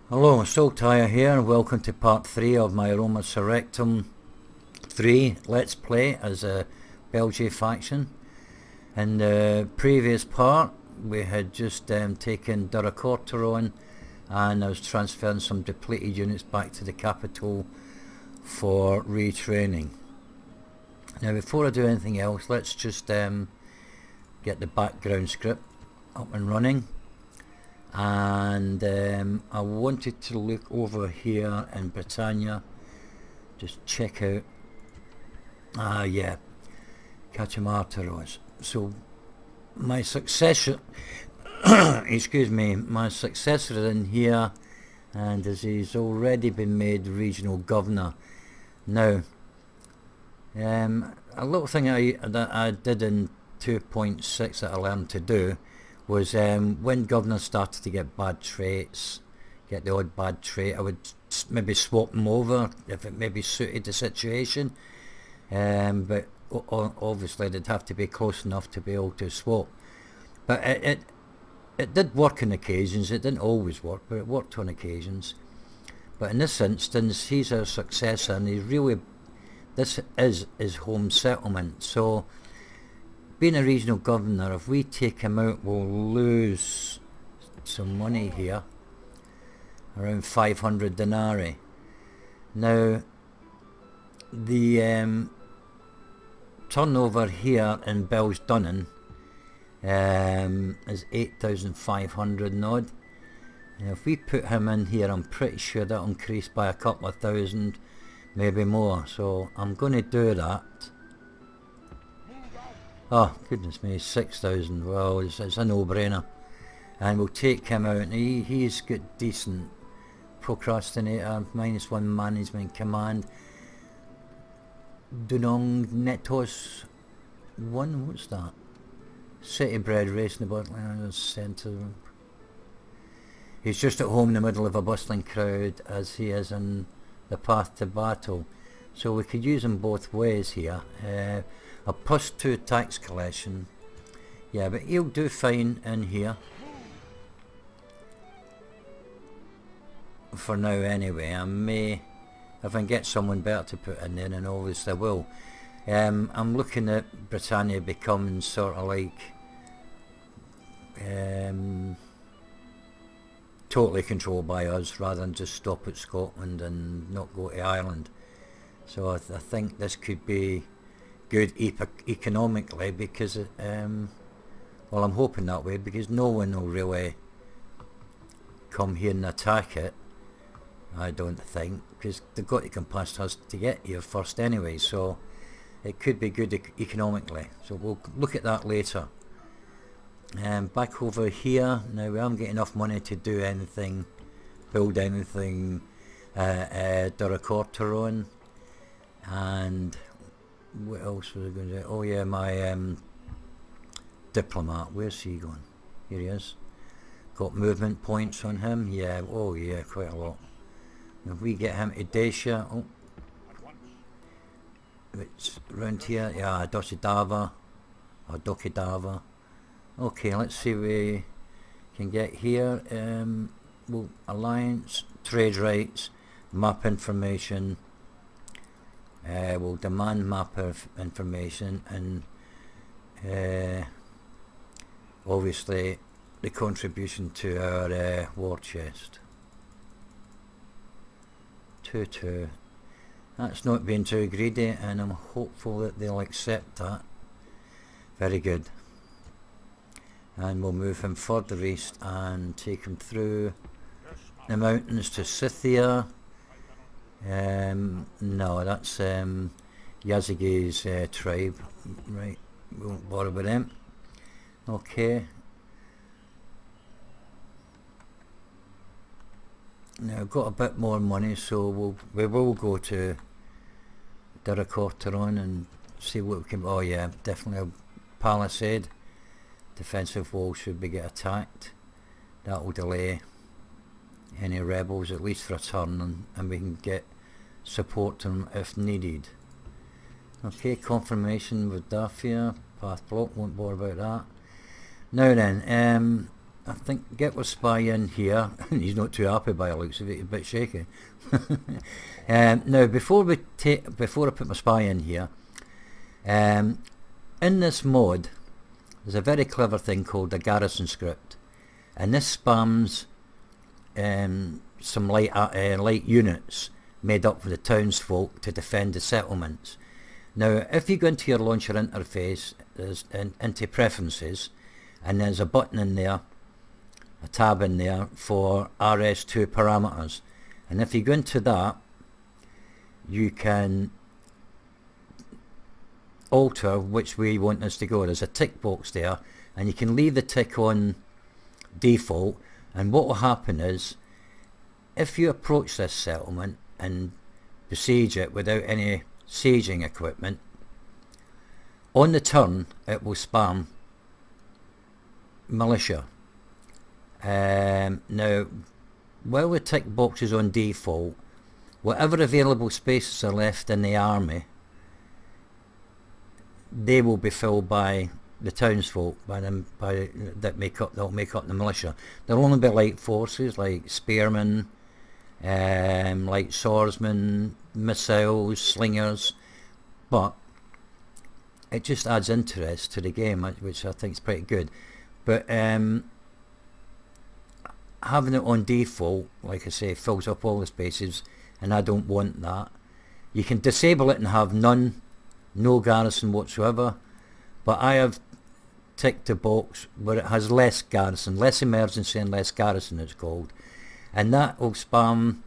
Hello, Saltire here and welcome to part 3 of my Roma Surrectum 3 Let's Play as a Belgae faction. In the previous part we had just taken Durraccortero and I was transferring some depleted units back to the capital for retraining. Now before I do anything else, let's just get the background script up and running. And I wanted to look over here in Britannia, just check out Cachamarteros. So my successor excuse me, my successor is in here, and as he's already been made regional governor. Now a little thing that I did in 2.6 that I learned to do was when governors started to get bad traits, get the odd bad trait, I would maybe swap them over if it maybe suited the situation, but obviously they'd have to be close enough to be able to swap. But it did work on occasions. It didn't always work, but it worked on occasions. But in this instance, he's our successor, and this is his home settlement. So being a regional governor, if we take him out, we'll lose some money here, around 500 denarii. Now the turnover here in Belgae is 8,500 and odd. Now if we put him in here, I'm pretty sure that'll increase by a couple of thousand, maybe more. So I'm going to do that. Oh goodness me, 6,000. Well, it's a no-brainer, and we'll take him out. And he's got decent procrastinator, -1 management command. Dunong Netos 1, what's that? City bred racing about centre. He's just at home in the middle of a bustling crowd, as he is in the path to battle. So we could use him both ways here. A +2 tax collection. Yeah, but he'll do fine in here for now anyway. I may, if I can get someone better to put in there, and obviously I will. I'm looking at Britannia becoming sort of like totally controlled by us, rather than just stop at Scotland and not go to Ireland. So I think this could be good economically, because well, I'm hoping that way, because no one will really come here and attack it, I don't think, because they've got to come past us to get here first anyway. So it could be good economically, so we'll look at that later. Back over here now, we haven't got enough money to do anything, build anything Durraccortero. And what else was I going to do? Oh yeah, my diplomat, where's he going? Here he is. Got movement points on him. Yeah, oh yeah, quite a lot. If we get him to Dacia, oh, it's round here. Yeah, Docidava or Dokidava. Okay, let's see what we can get here. Well, alliance, trade rights, map information. We'll demand map of information, and obviously the contribution to our war chest. 2-2. That's not being too greedy, and I'm hopeful that they'll accept that. Very good. And we'll move him further east and take him through the mountains to Scythia. No, that's Yazigi's tribe. Right, we won't bother with them. Okay. Now I've got a bit more money, so we will go to Durraccortero and see what we can. Oh yeah, definitely a palisade. Defensive wall should be get attacked. That will delay any rebels at least for a turn, and we can get support them if needed. Okay, confirmation with Dafia, path block, won't bore about that. Now then, I think get our spy in here. He's not too happy by the looks of it. He's a bit shaky. Now, before I put my spy in here, in this mod, there's a very clever thing called the garrison script, and this spams some light units made up for the townsfolk to defend the settlements. Now, if you go into your launcher interface, there's into preferences, and there's a button in there, a tab in there for RS2 parameters, and if you go into that, you can alter which way you want this to go. There's a tick box there, and you can leave the tick on default, and what will happen is, if you approach this settlement and besiege it without any sieging equipment, on the turn it will spam militia. Now, while the tick box is on default, whatever available spaces are left in the army, they will be filled by the townsfolk, that will make up the militia. There'll only be light forces like spearmen, light swordsmen, missiles, slingers, but it just adds interest to the game, which I think is pretty good. But having it on default, like I say, fills up all the spaces, and I don't want that. You can disable it and have no garrison whatsoever, but I have ticked the box where it has less garrison, less emergency and less garrison it's called, and that will spam,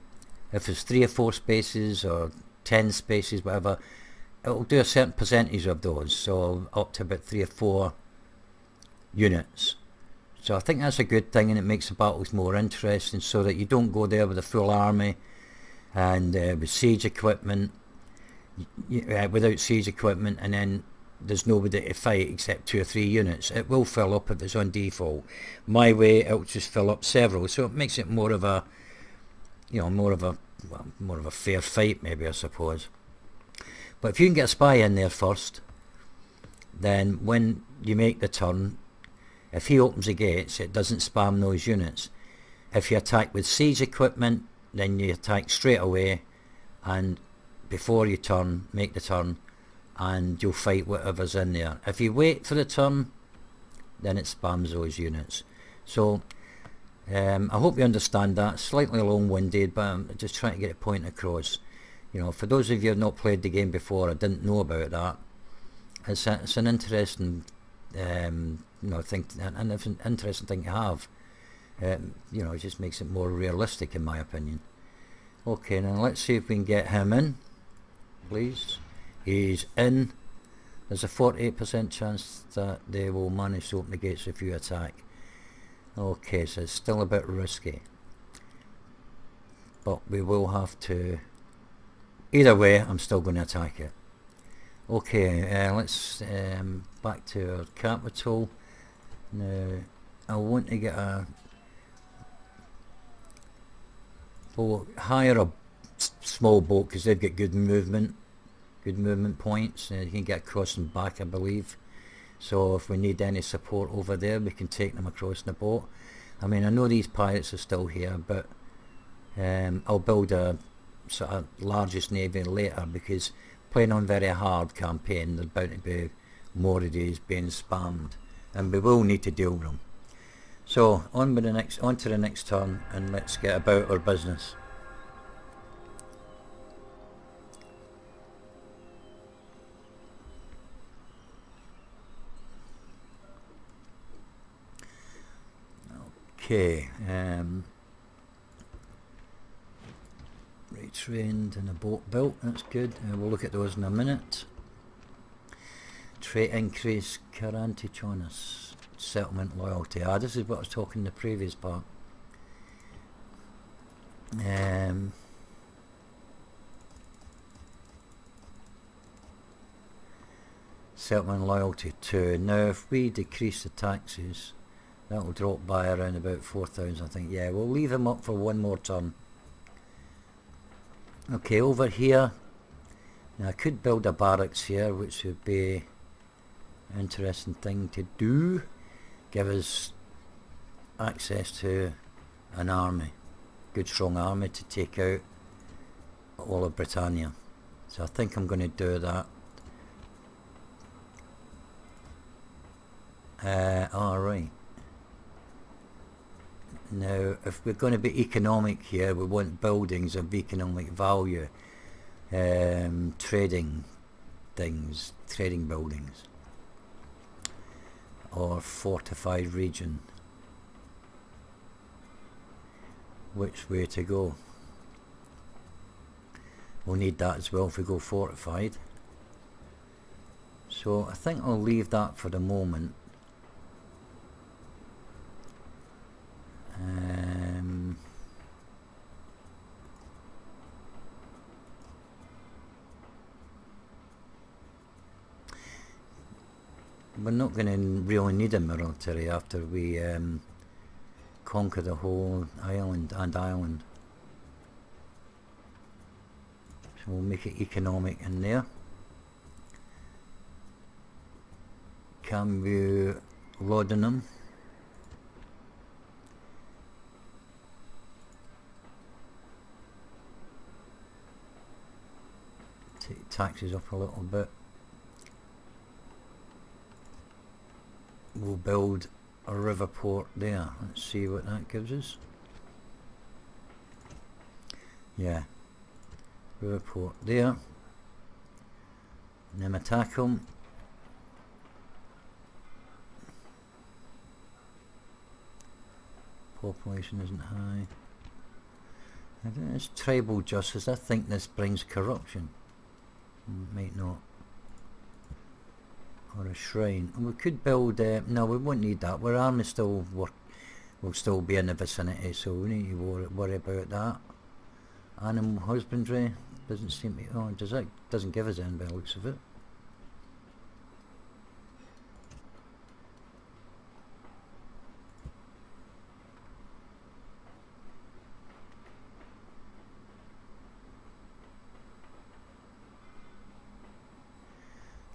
if it's 3 or 4 spaces or 10 spaces, whatever, it will do a certain percentage of those, so up to about 3 or 4 units. So I think that's a good thing, and it makes the battles more interesting, so that you don't go there with a full army and with siege equipment, without siege equipment, and then there's nobody to fight except 2 or 3 units. It will fill up if it's on default. My way, it'll just fill up several, so it makes it more of a fair fight, maybe, I suppose. But if you can get a spy in there first, then when you make the turn, if he opens the gates, it doesn't spam those units. If you attack with siege equipment, then you attack straight away, and before you make the turn, and you'll fight whatever's in there. If you wait for the turn, then it spams those units. So I hope you understand that. Slightly long-winded, but I'm just trying to get a point across. For those of you who have not played the game before, I didn't know about that. It's an interesting thing, and it's an interesting thing to have. It just makes it more realistic, in my opinion. Okay, now let's see if we can get him in, please. He's in. There's a 48% chance that they will manage to open the gates if you attack. Okay, so it's still a bit risky, but we will have to. Either way, I'm still going to attack it. Okay, let's back to our capital. Now, I want to get hire a small boat, because they've got good movement points. You can get across and back, I believe. So if we need any support over there, we can take them across in the boat. I mean, I know these pirates are still here, but I'll build a sort of largest navy later, because playing on very hard campaign, there's bound to be more of these being spammed, and we will need to deal with them. So on to the next turn, and let's get about our business. Okay, retrained and a boat built, that's good. We'll look at those in a minute. Trait increase Carantichonis, settlement loyalty. This is what I was talking in the previous part. Settlement loyalty 2. Now if we decrease the taxes, that will drop by around about 4,000, I think. Yeah, we'll leave him up for one more turn. Okay, over here, now I could build a barracks here, which would be an interesting thing to do. Give us access to an army, good strong army to take out all of Britannia. So I think I'm going to do that. Alright. Now, if we're going to be economic here, we want buildings of economic value. Trading things, trading buildings. Or fortified region. Which way to go? We'll need that as well if we go fortified. So I think I'll leave that for the moment. We're not going to really need a military after we conquer the whole island and island. So we'll make it economic in there. Cambio laudanum. Take taxes up a little bit. We'll build a river port there. Let's see what that gives us. Yeah, river port there. And then attack them. Population isn't high. I think it's tribal justice. I think this brings corruption. Might not. Or a shrine. And we could build. No, we won't need that. Our army still will still be in the vicinity, so we need to worry about that. Animal husbandry doesn't seem to. Oh, doesn't give us any by the looks of it.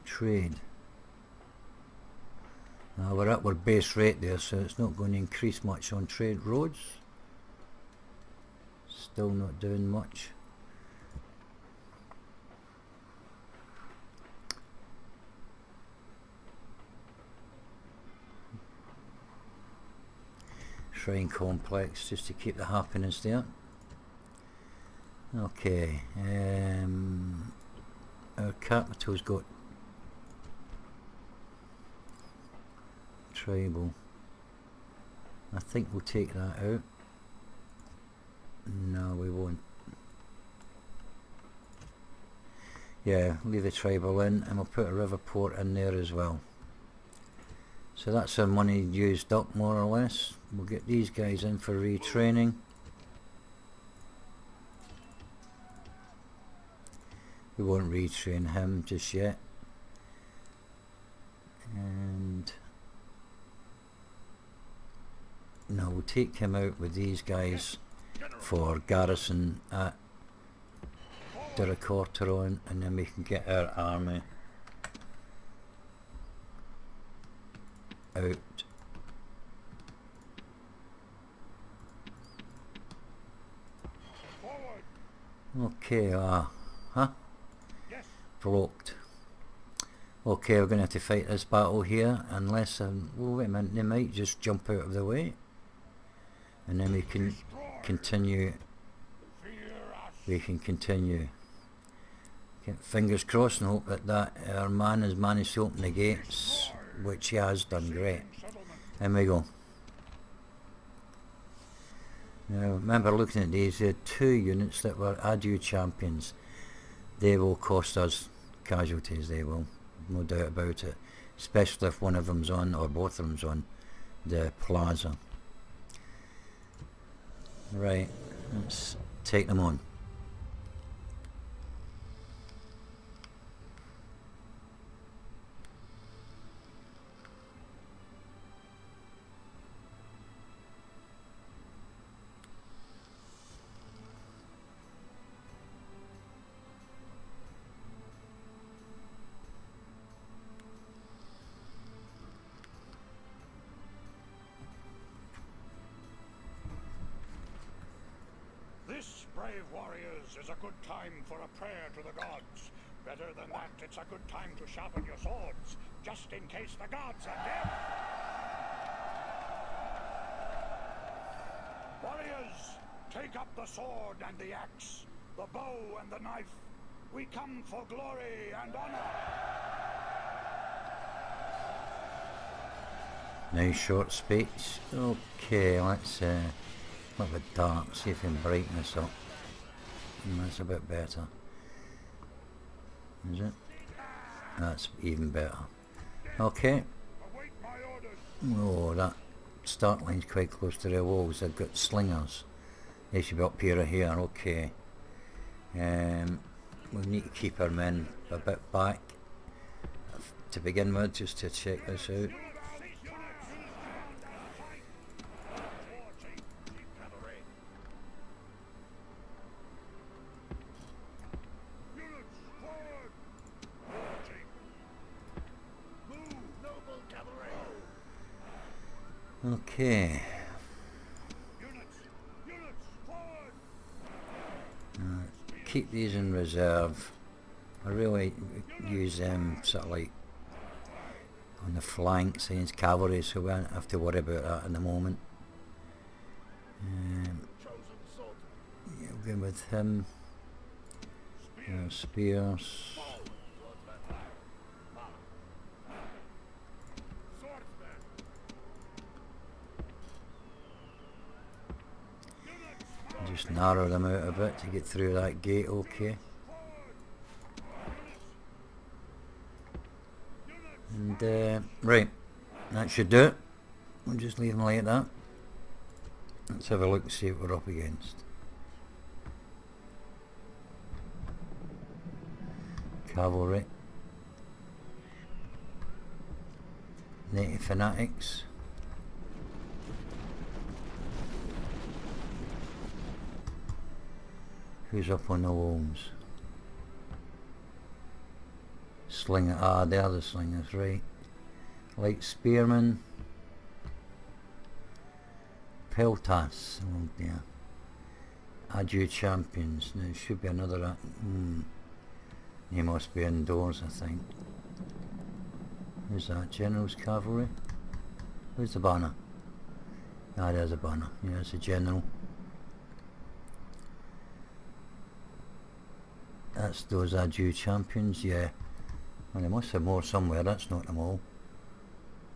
Trade. Now we're at our base rate there, so it's not going to increase much on trade roads. Still not doing much. Shrine complex, just to keep the happiness there. Okay, our capital's got tribal. I think we'll take that out. No, we won't. Yeah, leave the tribal in, and we'll put a river port in there as well. So that's our money used up, more or less. We'll get these guys in for retraining. We won't retrain him just yet. And no, we'll take him out with these guys for garrison at Duracorteron, and then we can get our army out. Okay, blocked. Okay, we're going to have to fight this battle here, unless, well, wait a minute, they might just jump out of the way. And then we can continue. We can continue. Get fingers crossed and hope that our man has managed to open the gates, which he has done. Great. In we go. Now remember, looking at these, there are 2 units that were adu champions. They will cost us casualties, they will, no doubt about it, especially if one of them's on, or both of them's on, the plaza. Right, let's take them on. This, brave warriors, is a good time for a prayer to the gods. Better than that, it's a good time to sharpen your swords, just in case the gods are dead. Warriors, take up the sword and the axe, the bow and the knife. We come for glory and honor. Nice short speech. Okay, let's look at dark, see if we can brighten this up. That's a bit better. Is it? That's even better. Okay. Oh, that start line's quite close to the walls. They've got slingers. They should be up here or here. Okay. We need to keep our men a bit back to begin with, just to check this out. Okay. Keep these in reserve. I really use them sort of like on the flanks against cavalry, so we don't have to worry about that in the moment. Yeah, we'll go with him. Spears. Just narrow them out a bit to get through that gate, okay. And right, that should do it. We'll just leave them like that. Let's have a look and see what we're up against. Cavalry. Native fanatics. Who's up on the walls? Slinger, they're the slingers, right. Light spearmen. Peltas, oh dear. Adieu champions, there should be another, he must be indoors I think. Who's that, General's Cavalry? Where's the banner? There's a banner, yeah, it's a general. That's those adieu champions, yeah. Well, they must have more somewhere, that's not them all.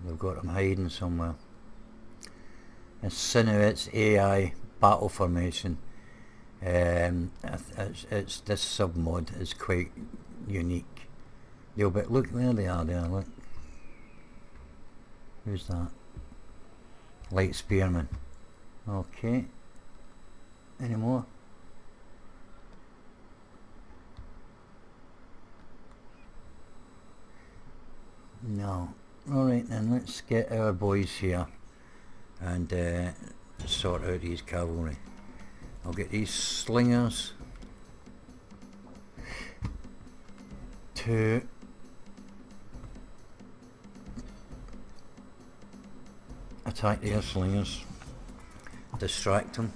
They've got them hiding somewhere. And Sinuhets AI battle formation. It's this submod is quite unique. Look, there they are there, look. Who's that? Light spearman. Okay. Any more? No. Alright then, let's get our boys here and sort out these cavalry. I'll get these slingers to attack the slingers, distract them,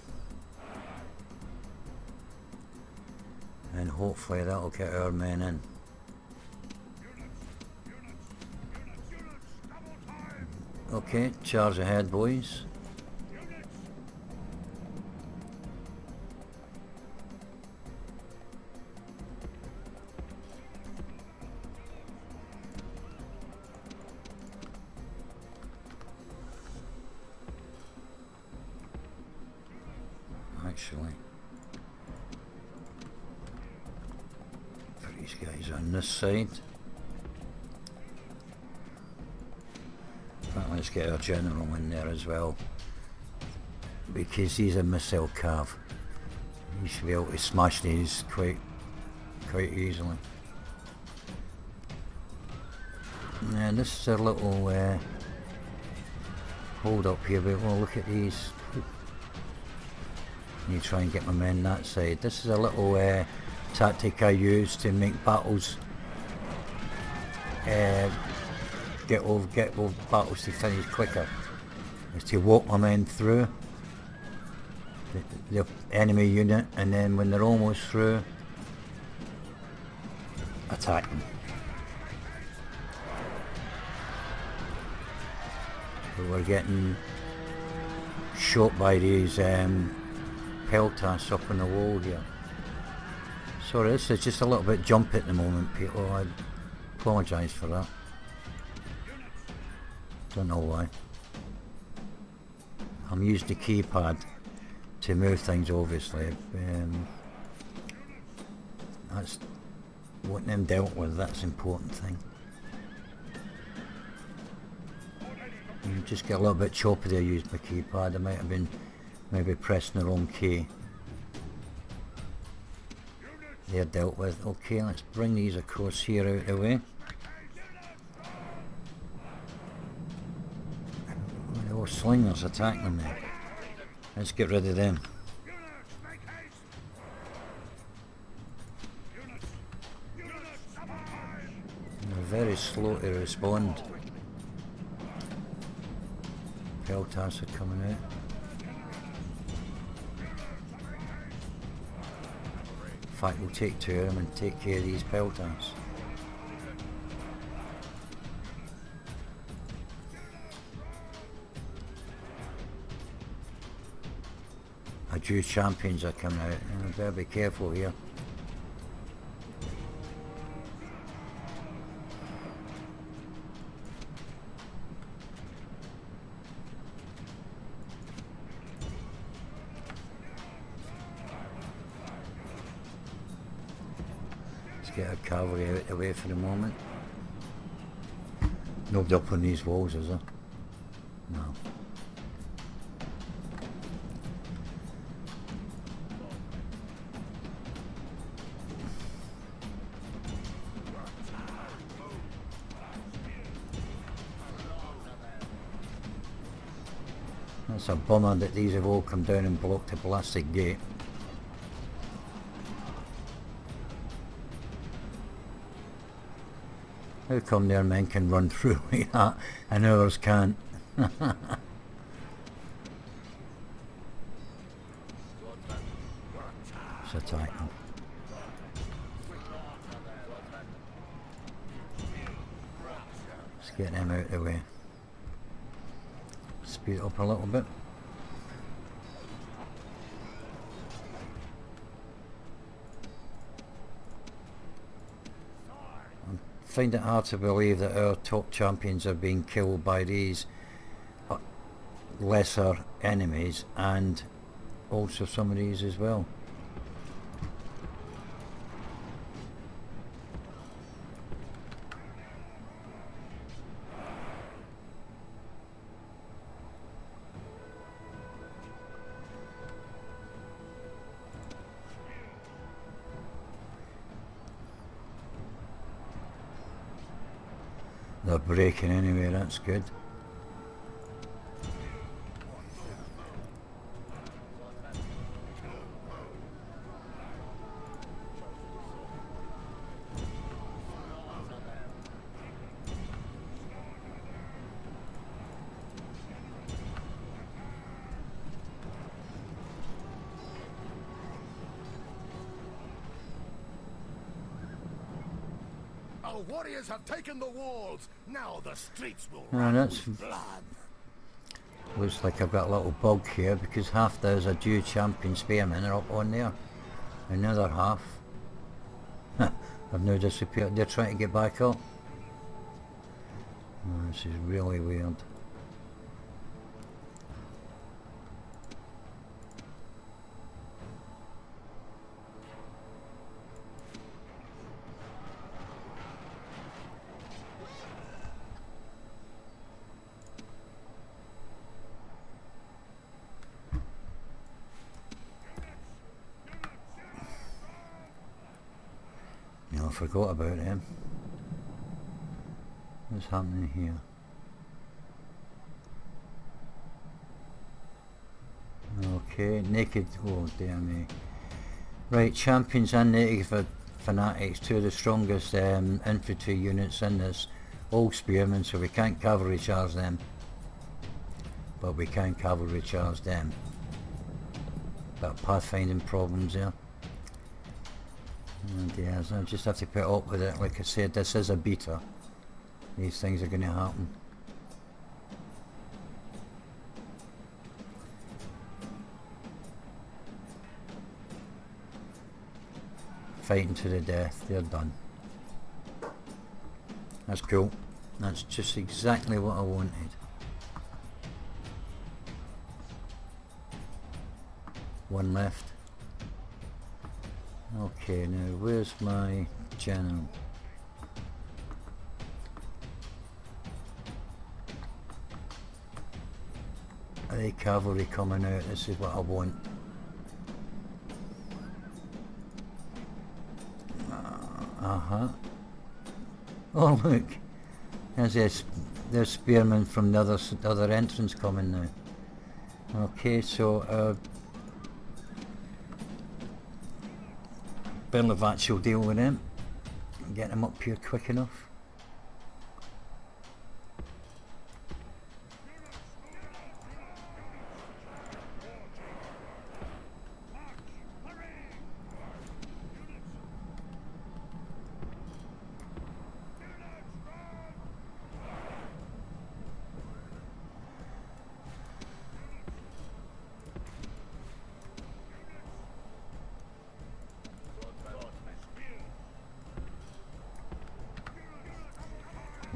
and hopefully that'll get our men in. Okay, charge ahead boys. Actually, for these guys on this side. Let's get our general in there as well, because he's a missile cav. He should be able to smash these quite easily. Now this is a little hold up here, but we'll look at these. You try and get my men that side. This is a little tactic I use to make battles get over battles to finish quicker, is to walk my men through the enemy unit, and then when they're almost through, attack them. But we're getting shot by these peltas up on the wall here. Sorry, this is just a little bit jumpy at the moment, people. I apologise for that. Don't know why. I'm using the keypad to move things, obviously. That's what them dealt with, that's the important thing. You just get a little bit choppy there using my keypad. I might have been maybe pressing the wrong key. They're dealt with. Okay, let's bring these across here out of the way. Oh, slingers attacking them there. Let's get rid of them. They're very slow to respond. Peltas are coming out. In fact, we'll take two of them and take care of these peltas. Our Jew champions are coming out. You better be careful here. Get our cavalry out of the way for the moment. Nobody up on these walls, is there? No. That's a bummer that these have all come down and blocked the plastic gate. How come their men can run through like that and ours can't? Let's attack them. Let's get them out of the way. Speed it up a little bit. I find it hard to believe that our top champions are being killed by these lesser enemies, and also some of these as well. They're breaking anyway, that's good. Our warriors have taken the walls. Now the streets will run with blood. Looks like I've got a little bug here because half those are Jew champion spearmen are up on there. Another half have now disappeared. They're trying to get back up. Oh, this is really weird. I forgot about him. What's happening here? Okay, naked. Oh dear me. Right, champions and native fanatics, two of the strongest infantry units in this. All spearmen, so we can't cavalry charge them. But we can cavalry charge them. bit of pathfinding problems there. And yes, I just have to put up with it. Like I said, this is a beta. These things are going to happen. Fighting to the death, they're done. That's cool. That's just exactly what I wanted. One left. Okay, now where's my general? Are they cavalry coming out? This is what I want. Oh look, there's spearmen from the other entrance coming now. Okay, so Belgae will deal with them. Get them up here quick enough.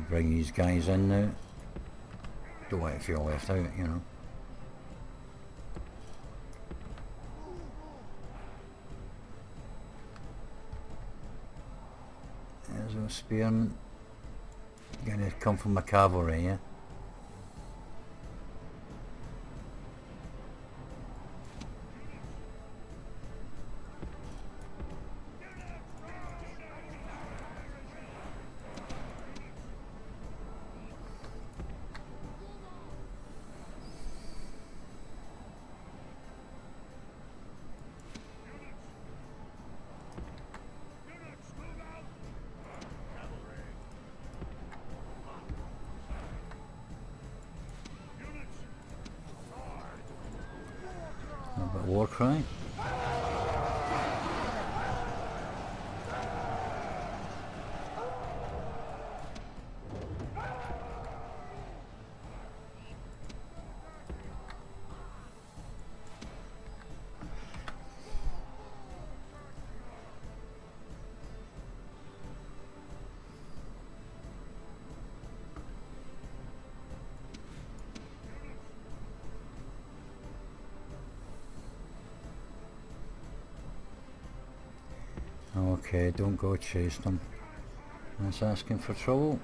Bring these guys in now. Don't want to feel left out, you know. There's a spearman. Gonna come from my cavalry, yeah? War cry. Okay, don't go chase them. That's asking for trouble.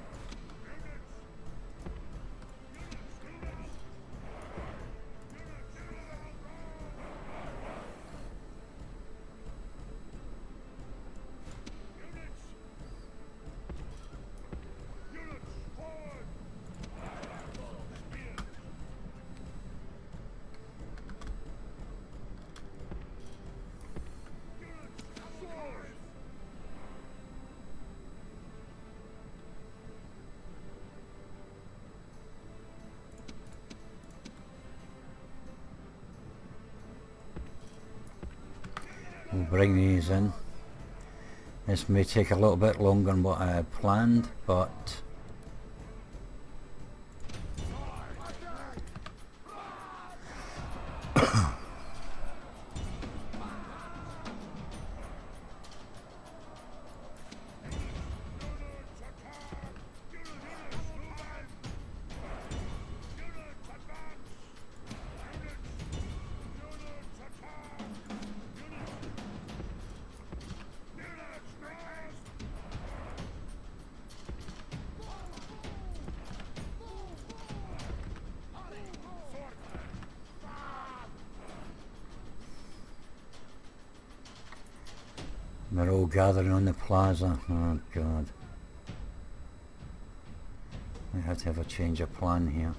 We'll bring these in. This may take a little bit longer than what I had planned, but they're all gathering on the plaza. Oh god. I have to have a change of plan here.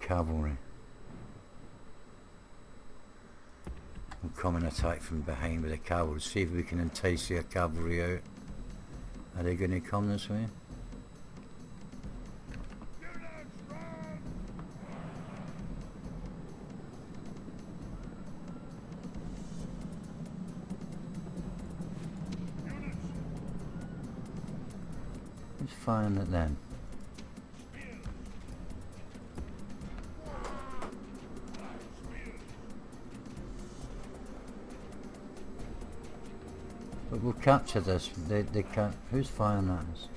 cavalry. We'll come and attack from behind with the cavalry. See if we can entice their cavalry out. Are they going to come this way? Who's firing at them? But we'll capture this. They can't. Who's firing at us?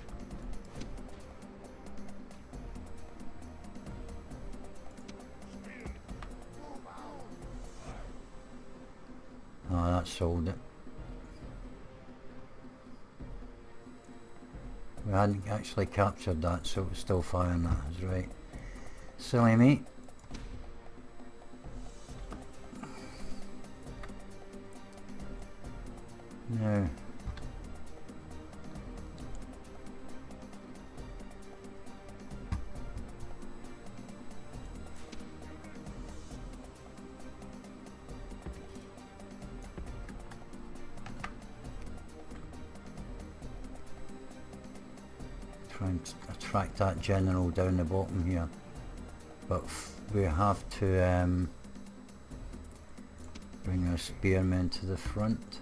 Oh, that sold it. We hadn't actually captured that, so it was still firing at us, right? Silly me. No. Try and attract that general down the bottom here, but we have to bring our spearmen to the front.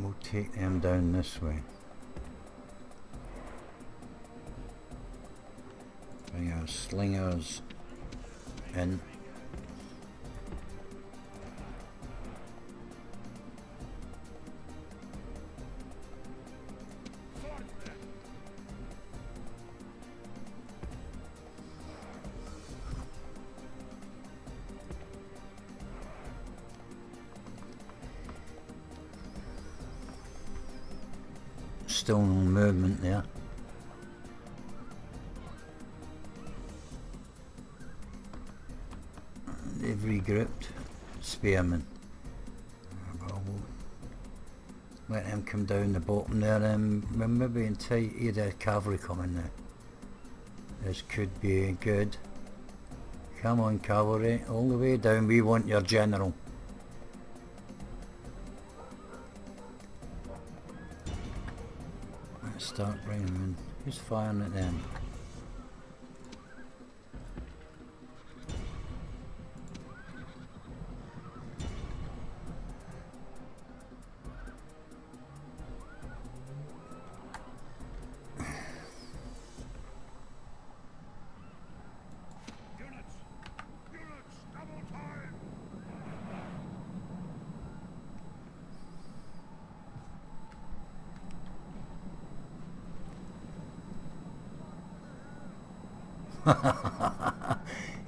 We'll take them down this way. Bring our slingers in. Still no movement there. They've regrouped. Spearmen. Well, we'll let them come down the bottom there. We're maybe in tight. Either cavalry coming now. This could be good. Come on, cavalry, all the way down. We want your general. Start bringing them in. Who's firing at them? Units, double time!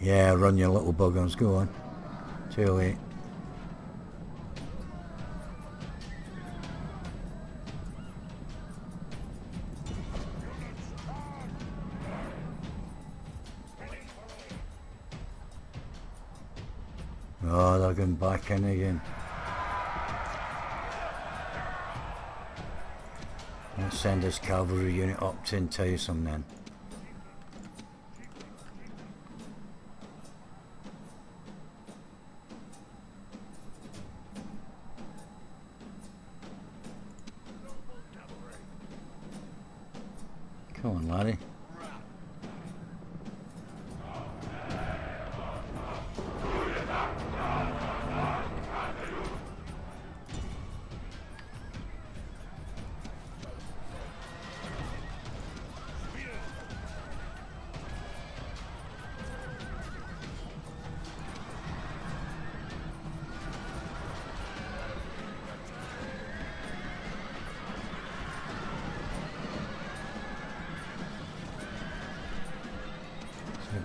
Yeah, run your little buggers, go on. Too late. Oh, they're going back in again. Let's send this cavalry unit up to entice them then. Come on, laddie.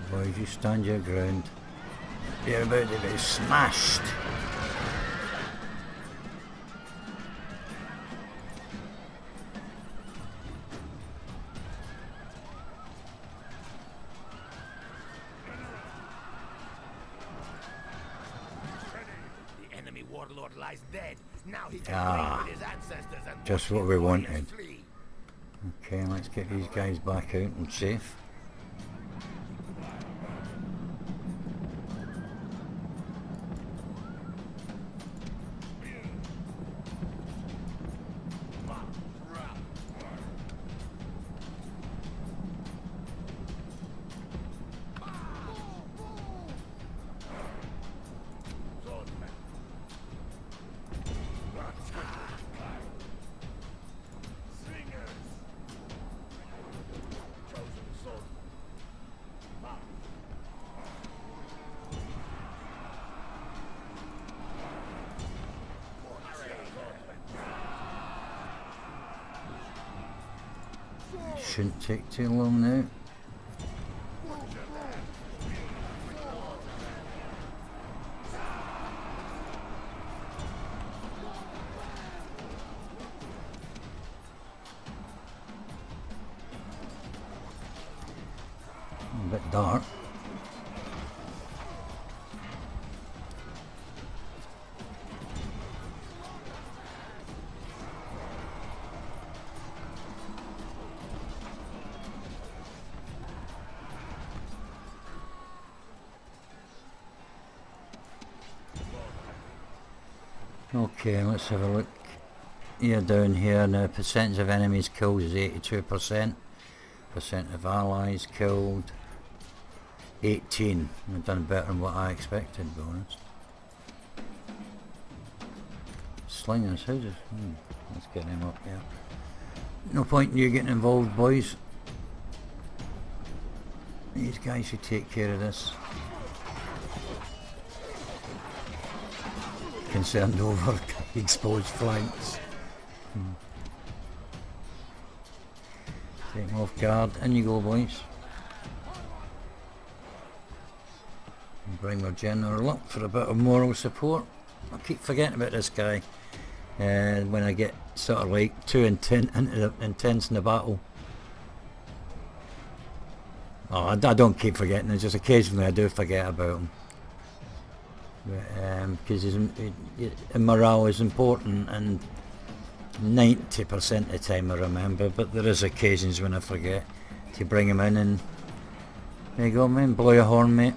Boys, you stand your ground. You're about to be smashed. The enemy warlord lies dead. Now he can Ah, claim with his ancestors and just watch what his we warriors wanted. flee. Okay, let's get these guys back out and safe. Shouldn't take too long now. A bit dark. Okay, let's have a look. Here down here now, percentage of enemies killed is 82%. Percent of allies killed 18. We've done better than what I expected, to be honest. Slingers, houses. Let's get him up here. No point in you getting involved, boys. These guys should take care of this. Concerned over exposed flanks. Take them off guard. In you go, boys. And bring our general up for a bit of moral support. I keep forgetting about this guy when I get sort of like too intense in the battle. Oh, I don't keep forgetting. It's just occasionally I do forget about him. Because morale is important, and 90% of the time I remember, but there is occasions when I forget to bring him in, and there you go, man, blow your horn, mate.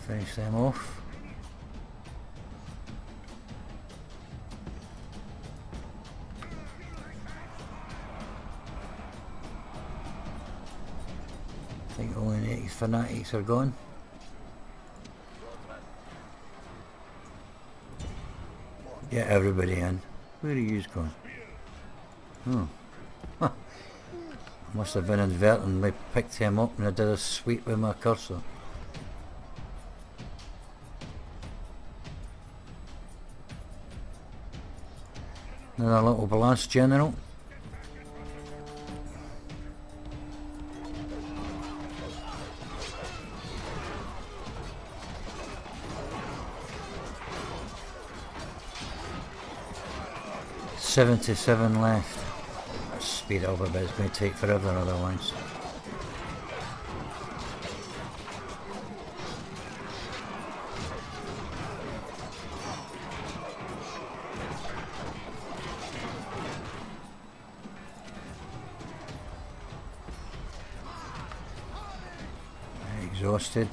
Finish them off. I think only 80 fanatics are gone. Get everybody in. Where are you gone? Oh. I must have been inadvertently picked him up and I did a sweep with my cursor. Another little blast, General. $77 left. Speed it up a bit, it's going to take forever otherwise. Exhausted.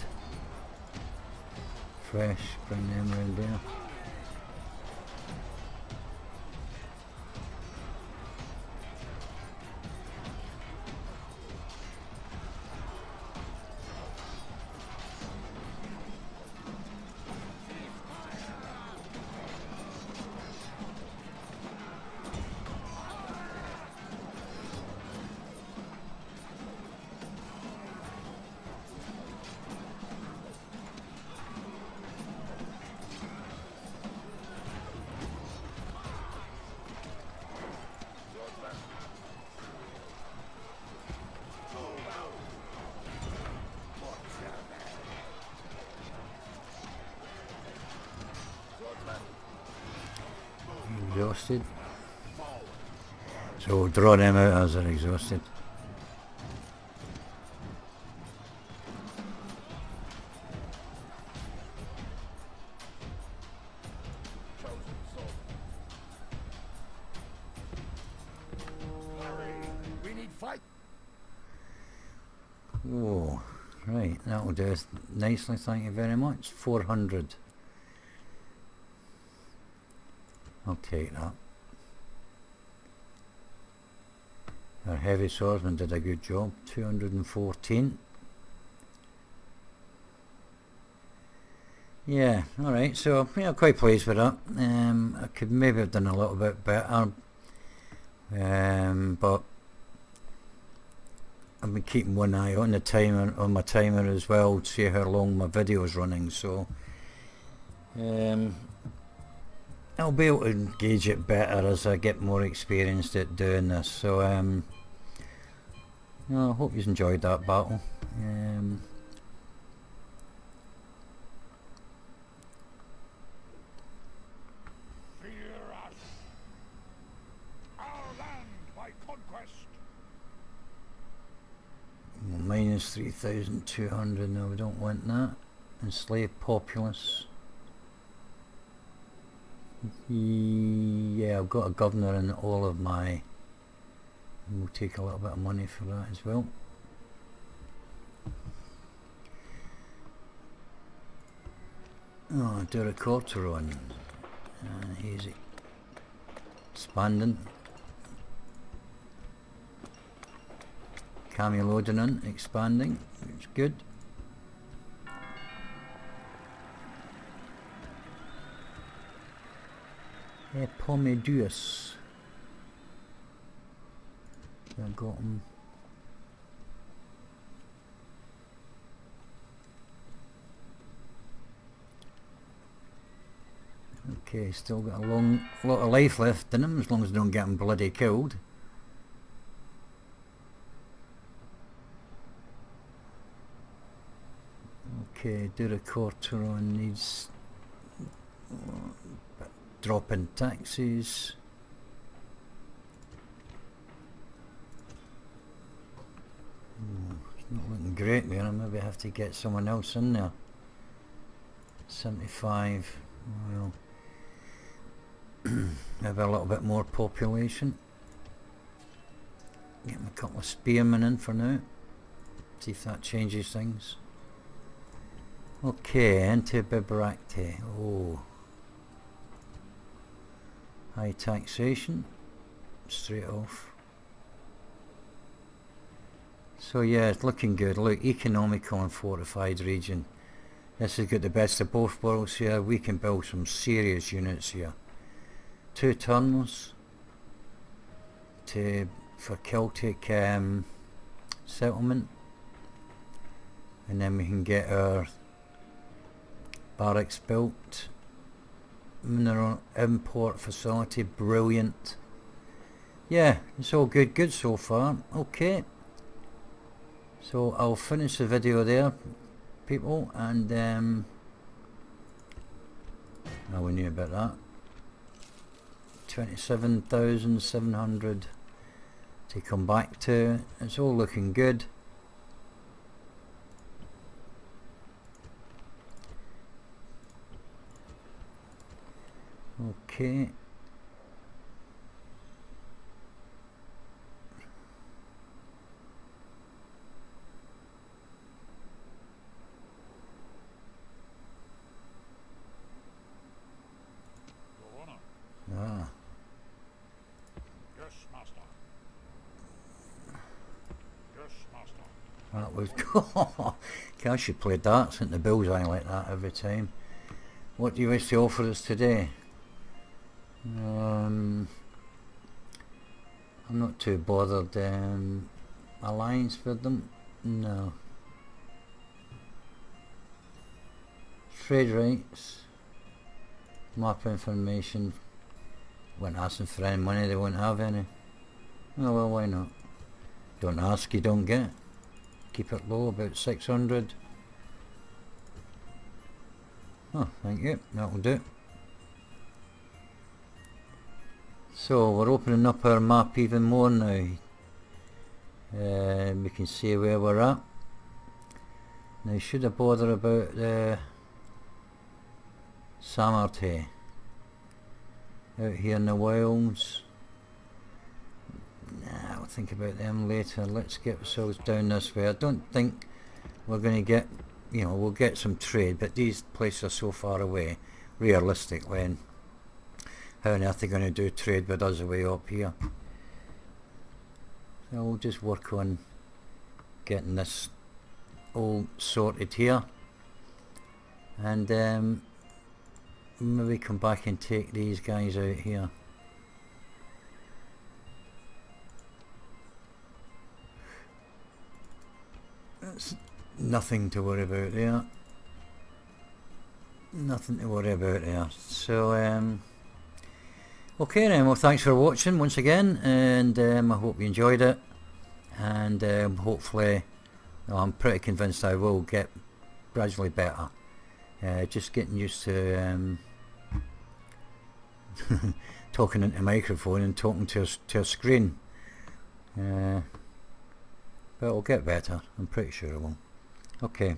Fresh, bring them round there. exhausted. So draw them out as they're exhausted. We need fight. Oh, right, that'll do us nicely, thank you very much. 400. I'll take that. Our heavy swordsman did a good job. 214. Yeah, alright, so yeah, quite pleased with that. I could maybe have done a little bit better, but I've been keeping one eye on the timer, on my timer as well, to see how long my video is running, so I'll be able to gauge it better as I get more experienced at doing this. So I hope you enjoyed that battle. Fear us. Our land by conquest. Minus 3,200. No, we don't want that. Enslaved populace. Yeah, I've got a governor in all of my. We'll take a little bit of money for that as well. Oh, Duracorteron. He's expanding. Camelodonant expanding, which is good. Pomedeus. I got him. Okay, still got a lot of life left in him, as long as I don't get him bloody killed. Okay, Duracorteron needs drop in taxes. It's not looking great there. I maybe have to get someone else in there. 75. Well, maybe a little bit more population. Get a couple of spearmen in for now. See if that changes things. Okay, into Bibracte. Oh. High taxation. Straight off. So yeah, it's looking good. Look, economical and fortified region. This has got the best of both worlds here. We can build some serious units here. 2 turns for Celtic settlement, and then we can get our barracks built. Mineral import facility, brilliant. Yeah, it's all good so far. Okay, so I'll finish the video there, people, and now we knew about that. 27,700 to come back to. It's all looking good. Okay. Your Honor. Ah. Yes, master. Yes, master. That was I should play darts at the bullseye like that every time. What do you wish to offer us today? I'm not too bothered. Alliance with them? No. Trade rates. Map information. When asking for any money, they won't have any. Oh well, why not? Don't ask, you don't get. Keep it low, about 600. Oh, thank you. That'll do. So we're opening up our map even more now. We can see where we're at. Now should I bother about Samarte out here in the wilds? Nah, I'll think about them later. Let's get ourselves down this way. I don't think we're going to get, you know, we'll get some trade, but these places are so far away, realistically, and how on earth are they going to do trade with us way up here? So we'll just work on getting this all sorted here, and maybe come back and take these guys out here. That's nothing to worry about there. Nothing to worry about there. So okay then, well thanks for watching once again, and I hope you enjoyed it, and hopefully, I'm pretty convinced I will get gradually better. Just getting used to talking into a microphone and talking to a screen. But it'll get better, I'm pretty sure it will. Okay,